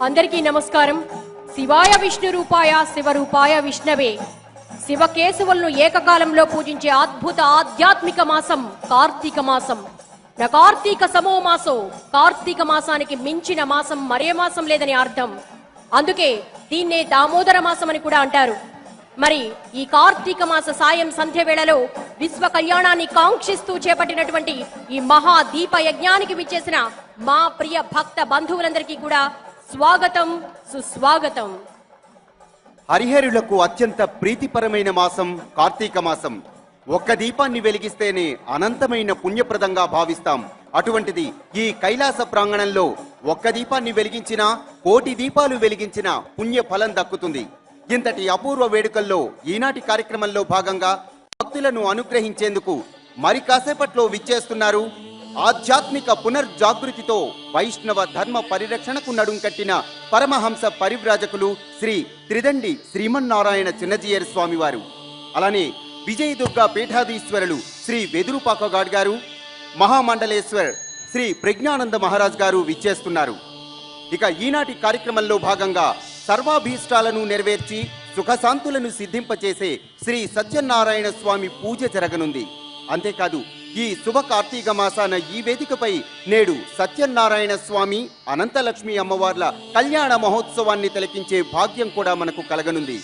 అందరికీ నమస్కారం. శివాయ విష్ణు రూపాయ శివరూపాయ విష్ణవే. శివకేశవులను ఏకకాలంలో పూజించే అద్భుత ఆధ్యాత్మిక మాసం కార్తీక మాసం. నా కార్తీక సమో మాసో, కార్తీక మాసానికి మించిన మాసం మరే మాసం లేదని అర్థం. అందుకే దీన్నే దామోదర మాసం అని కూడా అంటారు. మరి ఈ కార్తీక మాస సాయం సంధ్య వేళలో విశ్వ కళ్యాణాన్ని కాంక్షిస్తూ చేపట్టినటువంటి ఈ మహా దీప యజ్ఞానికి విచ్చేసిన మా ప్రియ భక్త బంధువులందరికీ కూడా స్వాగతం, సుస్వాగతం. హరిహరులకు అత్యంత ప్రీతిపరమైన మాసం కార్తీక మాసం. ఒక్క దీపాన్ని వెలిగిస్తేనే అనంతమైన పుణ్యప్రదంగా భావిస్తాం. అటువంటిది ఈ కైలాస ప్రాంగణంలో ఒక్క దీపాన్ని వెలిగించినా కోటి దీపాలు వెలిగించిన పుణ్య ఫలం దక్కుతుంది. ఇంతటి అపూర్వ వేడుకల్లో ఈనాటి కార్యక్రమంలో భాగంగా భక్తులను అనుగ్రహించేందుకు మరి కాసేపట్లో విచ్చేస్తున్నారు ఆధ్యాత్మిక పునర్జాగృతితో వైష్ణవ ధర్మ పరిరక్షణకు నడుం కట్టిన పరమహంస పరివ్రాజకులు శ్రీ త్రిదండి శ్రీమన్నారాయణ చిన్నజీయర్ స్వామి వారు. అలానే విజయదుర్గ పీఠాధీశ్వరులు శ్రీ వెదురుపాకగాడ్ గారు, మహామండలేశ్వర్ శ్రీ ప్రజ్ఞానంద మహారాజ్ గారు విచ్చేస్తున్నారు. ఇక ఈనాటి కార్యక్రమంలో భాగంగా సర్వాభీష్టాలను నెరవేర్చి సుఖశాంతులను సిద్ధింపచేసే శ్రీ సత్యనారాయణ స్వామి పూజ జరగనుంది. అంతేకాదు ఈ శుభ కార్తీక మాసాన ఈ వేదికపై నేడు సత్యనారాయణ స్వామి, అనంతలక్ష్మి అమ్మవార్ల కళ్యాణ మహోత్సవాన్ని తిలకించే భాగ్యం కూడా మనకు కలగనుంది.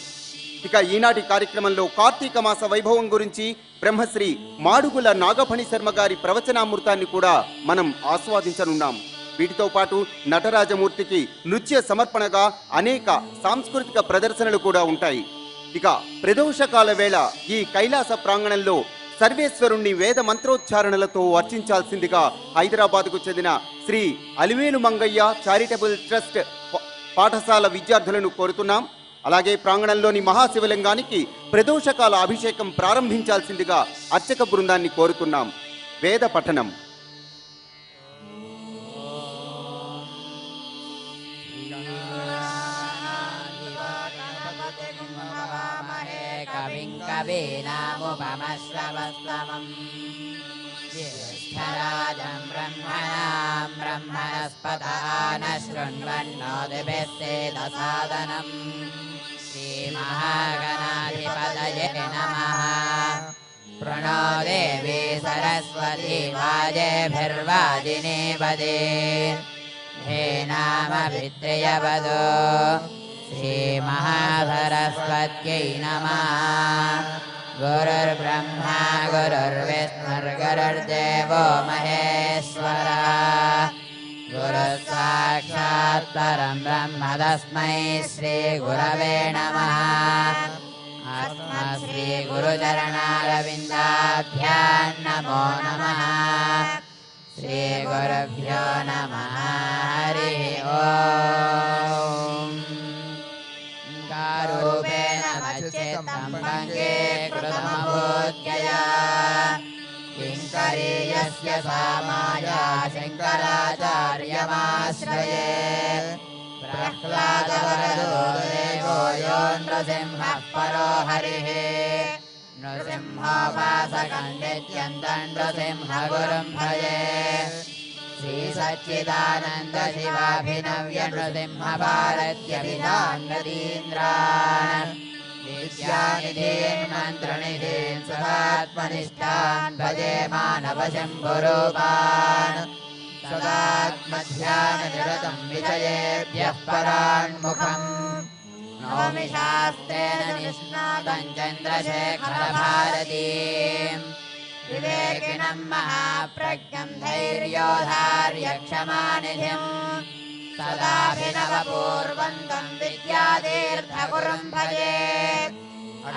ఇక ఈనాటి కార్యక్రమంలో కార్తీక మాస వైభవం గురించి బ్రహ్మశ్రీ మాడుగుల నాగఫణి శర్మ గారి ప్రవచనామృతాన్ని కూడా మనం ఆస్వాదించనున్నాం. వీటితో పాటు నటరాజమూర్తికి నృత్య సమర్పణగా అనేక సాంస్కృతిక ప్రదర్శనలు కూడా ఉంటాయి. ఇక ప్రదోషకాల వేళ ఈ కైలాస ప్రాంగణంలో సర్వేశ్వరుణ్ణి వేద మంత్రోచ్చారణలతో అర్చించాల్సిందిగా హైదరాబాద్కు చెందిన శ్రీ అలివేలు మంగయ్య చారిటబుల్ ట్రస్ట్ పాఠశాల విద్యార్థులను కోరుతున్నాం. అలాగే ప్రాంగణంలోని మహాశివలింగానికి ప్రదోషకాల అభిషేకం ప్రారంభించాల్సిందిగా అర్చక బృందాన్ని కోరుతున్నాం. వేద పఠనం. కవినాముపమశ్రవస్తమం జ్యేష్ఠరాజం బ్రహ్మణాం బ్రహ్మణస్పతాన శృణ్వన్నోతిభిస్సేదసాదనం శ్రీమహాగణాధిపతయే నమః. ప్రణో దేవీ సరస్వతీ వాజేభిర్వాజినీపదే ధేనామభిత్రియవదో శ్రీమహాసరస్వత్యై నమః. గురుర్బ్రహ్మా గురుర్విష్ణుర్గురుర్దేవో మహేశ్వరः. గురుః సాక్షాత్ పరం బ్రహ్మ తస్మై శ్రీ గురవే నమః. అస్మత్ శ్రీ గురుచరణారవిందాభ్యాం నమో నమః. శ్రీ గురుభ్యో నమః. హరి ఓం. రూపేణ మచ్చేతం భంగే కృతమభూత్యయా కింకరీయస్య సామాయా శంకరాచార్యమాశ్రయే. ప్రహ్లాదవరదో దేవో యో నృసింహః పరో హరిః. నృసింహోపాసకం నిత్యంతం నృసింహగురుం భజే. శ్రీ సచ్చిదానంద శివాభినవ్య నృసింహ భారత్య విధాన్యతీంద్రాన్ విద్యానిధీన్ మంత్రనిధీన్ సుఖాత్మనిష్టాన్ భజే మానవ శంభురూపాన్. సదాత్మధ్యాన నిరతం విజయేభ్యః పరాన్ముఖం. నౌమి శాస్త్రేణ నిష్ణాతం చంద్రశేఖర భారతీం. వివేకినం మహాప్రజ్ఞం ధైర్యోధార్యక్షమానిధిం. సదాభినవపూర్వంతం విద్యాతీర్థగురుం భజే.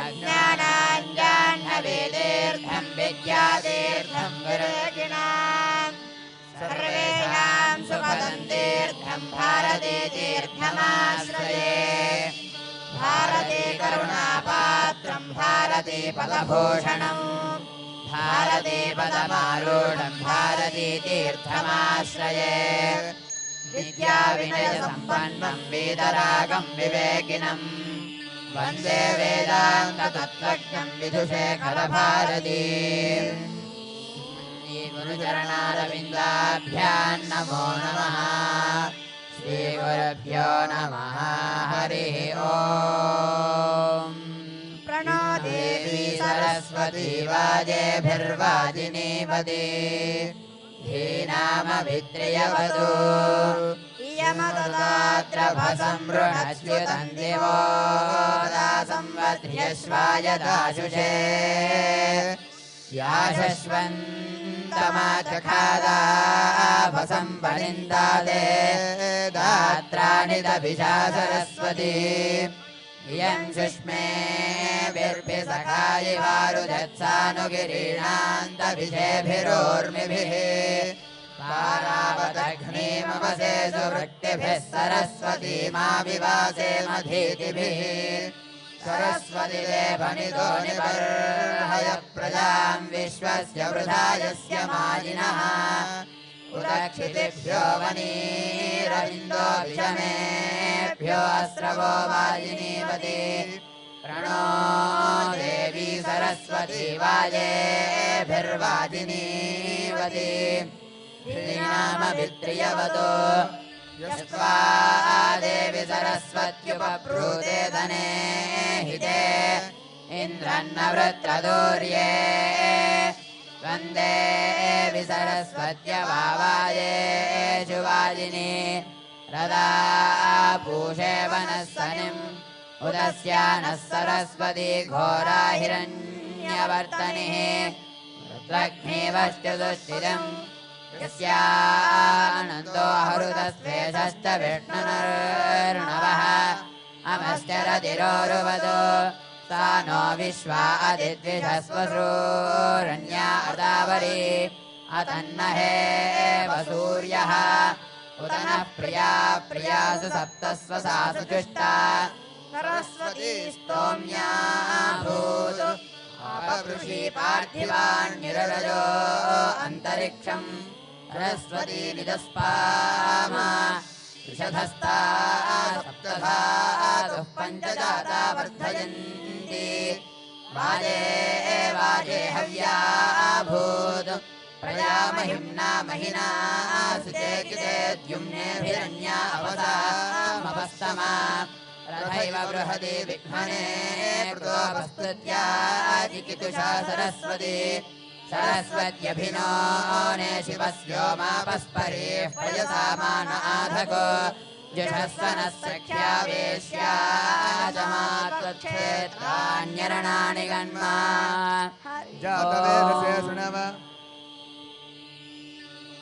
అజ్ఞానాంజాహ్నవేతీర్థం విద్యాతీర్థం వివేకినాం. సర్వేషాం సుఖదం తీర్థం భారతీ తీర్థమాశ్రయే. భారతీ కరుణాపాత్రం భారతీ పదభూషణం భారతీ పదమారూఢం భారతీ తీర్థమాశ్రయే. విద్యా వినయ సంపన్నం వీతరాగం వివేకినం వందే వేదాంత తత్వజ్ఞం విధుశేఖర భారతీ. గురుచరణారవిందాభ్యాం నమో నమః. श्रीगुरुभ्यो नमः हरिः ॐ प्रणो देवी सरस्वती वाजेभिर्वाजिनीपदी धीनामभित्र्यवतु इयमददात्रभसंवृणच्युतं दिवो दासंवध्र्यश्वाय दाशुषे याशश्वन्तमाचखादाभसं परिन्दादे दात्राणि दभिषा सरस्वती इयं सुष्मे विर्भिसखायि वारुजत्सानुगिरीणान्तभिषेभिरोर्मिभिः पारावदघ्नीमवसे सुवृत्तिभिः सरस्वतीमाविवासे मधीतिभिः सरस्वती देवनितो निबर्हय प्रजां विश्वस्य वृधायस्य मायिनः उदक्षितिभ्यो वनीरविन्दो विषमेभ्यो अस्रवो वाजिनीवती प्रणो देवी सरस्वती वाजेभिर्वाजिनीवती श्रीनामभित्र्यवतो यस्त्वा देवी सरस्वत्युपब्रूते धने हिते इन्द्रन्नवृत्रदूर्ये वन्दे सरस्वत्यवावायेषु वाजिनी रदा पूषे वनस्सनिम् उदस्या नः सरस्वती घोरा हिरण्यवर्तनिः रुद्रघ्नीवश्चतुष्टिरम् यस्यानन्दो हरुतस्वेषश्च विष्णुर्नवः अमश्चरतिरोरुवतो सा नो विश्वा अदिद्विषस्वसूरण्या अदावरी अतन्नहे वसूर्यः उत नः प्रिया प्रियासु सप्तस्वसासु जुष्टा सरस्वती स्तोम्या भूतु अपवृषी पार्थिवान्निररजो अन्तरिक्षम् सरस्वती निजस्पामा त्रिशधस्ता सप्तधातुः पञ्चजाता वर्धयन्ति वाजे वाजे हव्या भूत् प्रजामहिम्ना महिना सुचेकिते द्युम्नेभिरन्या अवसामपस्तमा रथैव बृहति विघ्मने कृतोपस्तुत्या चिकितुषा सरस्वती सरस्वत्यभिनो ने शिवस्योमापस्परेः पयसा मान आधको जुषस्वनः सख्या वेश्या जमात्वक्षेत्राण्यरणानि गन्मा जातवेदसे सुनव